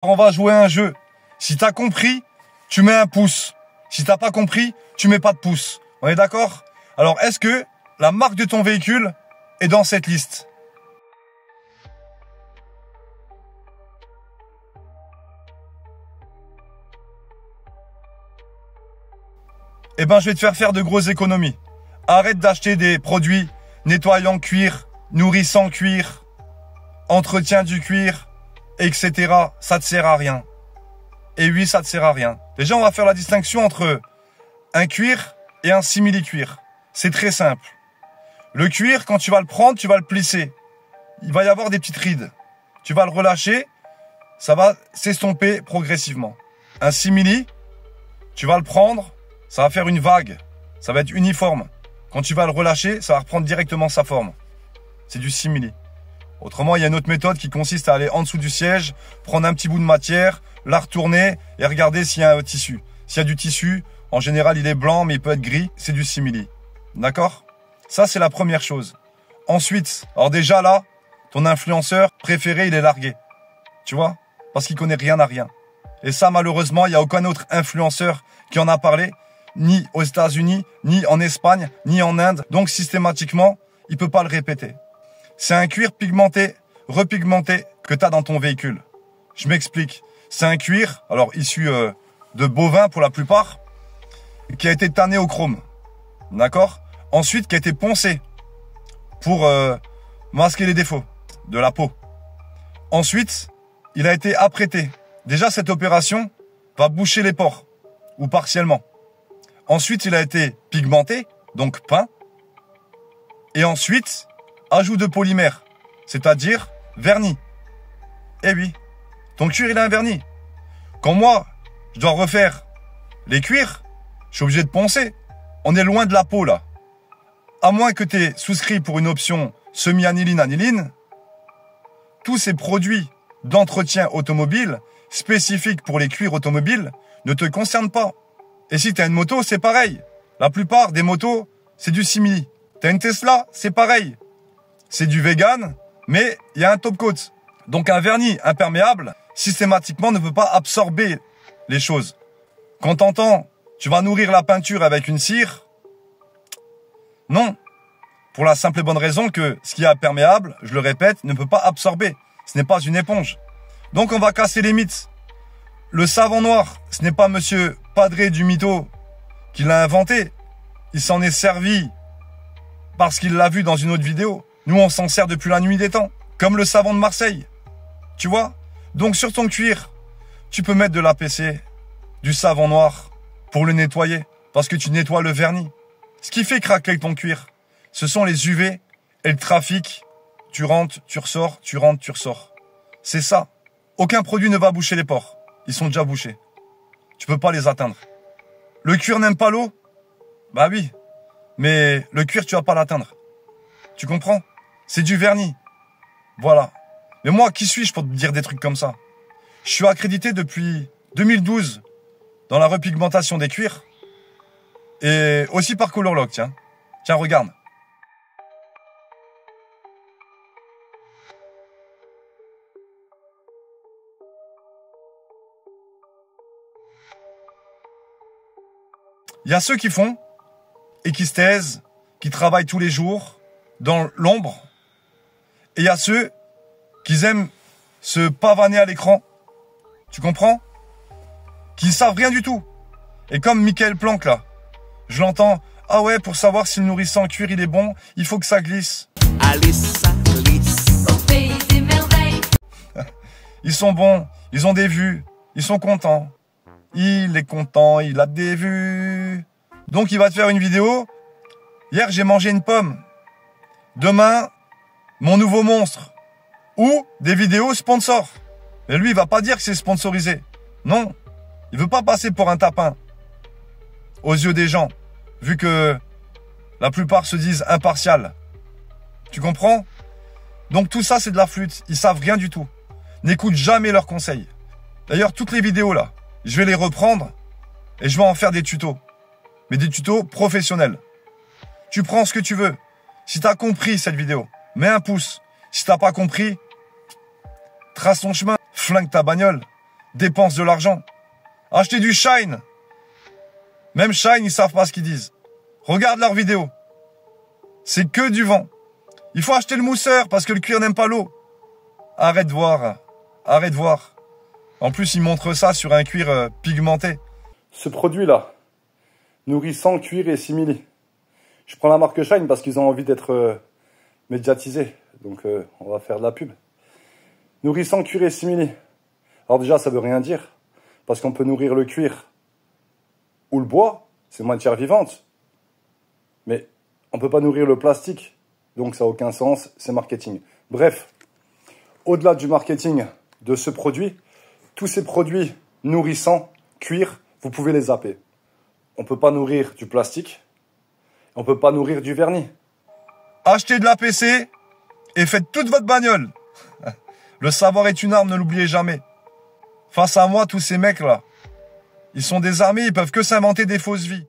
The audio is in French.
On va jouer à un jeu. Si t'as compris, tu mets un pouce. Si t'as pas compris, tu mets pas de pouce. On est d'accord? Alors, est-ce que la marque de ton véhicule est dans cette liste? Eh ben, je vais te faire de grosses économies. Arrête d'acheter des produits nettoyant cuir, nourrissant cuir, entretien du cuir, etc. Ça te sert à rien. Et oui, ça te sert à rien. Déjà, on va faire la distinction entre un cuir et un simili-cuir. C'est très simple. Le cuir, quand tu vas le prendre, tu vas le plisser. Il va y avoir des petites rides. Tu vas le relâcher, ça va s'estomper progressivement. Un simili, tu vas le prendre, ça va faire une vague. Ça va être uniforme. Quand tu vas le relâcher, ça va reprendre directement sa forme. C'est du simili. Autrement, il y a une autre méthode qui consiste à aller en dessous du siège, prendre un petit bout de matière, la retourner et regarder s'il y a un tissu. S'il y a du tissu, en général, il est blanc, mais il peut être gris. C'est du simili. D'accord? Ça, c'est la première chose. Ensuite, alors déjà là, ton influenceur préféré, il est largué. Tu vois? Parce qu'il connaît rien à rien. Et ça, malheureusement, il n'y a aucun autre influenceur qui en a parlé, ni aux États-Unis, ni en Espagne, ni en Inde. Donc, systématiquement, il peut pas le répéter. C'est un cuir pigmenté, repigmenté que tu as dans ton véhicule. Je m'explique. C'est un cuir, alors issu de bovin pour la plupart, qui a été tanné au chrome. D'accord? Ensuite, qui a été poncé pour masquer les défauts de la peau. Ensuite, il a été apprêté. Déjà, cette opération va boucher les pores, ou partiellement. Ensuite, il a été pigmenté, donc peint. Et ensuite, ajout de polymère, c'est-à-dire vernis. Eh oui, ton cuir, il a un vernis. Quand moi, je dois refaire les cuirs, je suis obligé de poncer. On est loin de la peau, là. À moins que tu aies souscrit pour une option semi-aniline, tous ces produits d'entretien automobile spécifiques pour les cuirs automobiles ne te concernent pas. Et si tu as une moto, c'est pareil. La plupart des motos, c'est du simili. Tu as une Tesla, c'est pareil. C'est du vegan, mais il y a un top coat. Donc un vernis imperméable, systématiquement, ne peut pas absorber les choses. Quand t'entends, tu vas nourrir la peinture avec une cire, non. Pour la simple et bonne raison que ce qui est imperméable, je le répète, ne peut pas absorber. Ce n'est pas une éponge. Donc on va casser les mythes. Le savon noir, ce n'est pas monsieur Padré du mytho qui l'a inventé. Il s'en est servi parce qu'il l'a vu dans une autre vidéo. Nous, on s'en sert depuis la nuit des temps. Comme le savon de Marseille. Tu vois? Donc sur ton cuir, tu peux mettre de l'APC, du savon noir pour le nettoyer. Parce que tu nettoies le vernis. Ce qui fait craquer ton cuir, ce sont les UV et le trafic. Tu rentres, tu ressors, tu rentres, tu ressors. C'est ça. Aucun produit ne va boucher les pores. Ils sont déjà bouchés. Tu peux pas les atteindre. Le cuir n'aime pas l'eau? Bah oui. Mais le cuir, tu vas pas l'atteindre. Tu comprends? C'est du vernis. Voilà. Mais moi, qui suis-je pour te dire des trucs comme ça? Je suis accrédité depuis 2012 dans la repigmentation des cuirs. Et aussi par Colorlock, tiens. Tiens, regarde. Il y a ceux qui font et qui se taisent, qui travaillent tous les jours dans l'ombre. Et il y a ceux qui aiment se pavaner à l'écran. Tu comprends? Qui savent rien du tout. Et comme Michael Planck, là, je l'entends. Ah ouais, pour savoir si le nourrissant en cuir, il est bon, il faut que ça glisse. Alice, ça glisse. Au pays des merveilles. Ils sont bons, ils ont des vues, ils sont contents. Il est content, il a des vues. Donc il va te faire une vidéo. Hier, j'ai mangé une pomme. Demain, mon nouveau monstre. Ou des vidéos sponsors. Mais lui, il va pas dire que c'est sponsorisé. Non, il veut pas passer pour un tapin. Aux yeux des gens. Vu que la plupart se disent impartial. Tu comprends? Donc tout ça, c'est de la flûte. Ils savent rien du tout. N'écoute jamais leurs conseils. D'ailleurs, toutes les vidéos là, je vais les reprendre et je vais en faire des tutos. Mais des tutos professionnels. Tu prends ce que tu veux. Si tu as compris cette vidéo, mets un pouce. Si t'as pas compris, trace ton chemin, flingue ta bagnole. dépensent de l'argent. Achetez du Shine. Même Shine, ils savent pas ce qu'ils disent. Regarde leurs vidéos. C'est que du vent. Il faut acheter le mousseur parce que le cuir n'aime pas l'eau. Arrête de voir. Arrête de voir. En plus, ils montrent ça sur un cuir pigmenté. Ce produit-là, nourrissant, cuir et simili. Je prends la marque Shine parce qu'ils ont envie d'être médiatisés. Donc, on va faire de la pub. Nourrissant, cuir et simili. Alors déjà, ça veut rien dire. Parce qu'on peut nourrir le cuir ou le bois. C'est matière vivante. Mais on ne peut pas nourrir le plastique. Donc, ça n'a aucun sens. C'est marketing. Bref, au-delà du marketing de ce produit, tous ces produits nourrissants, cuir, vous pouvez les zapper. On ne peut pas nourrir du plastique. On ne peut pas nourrir du vernis. Achetez de l'APC et faites toute votre bagnole. Le savoir est une arme, ne l'oubliez jamais. Face à moi, tous ces mecs-là, ils sont désarmés, ils peuvent que s'inventer des fausses vies.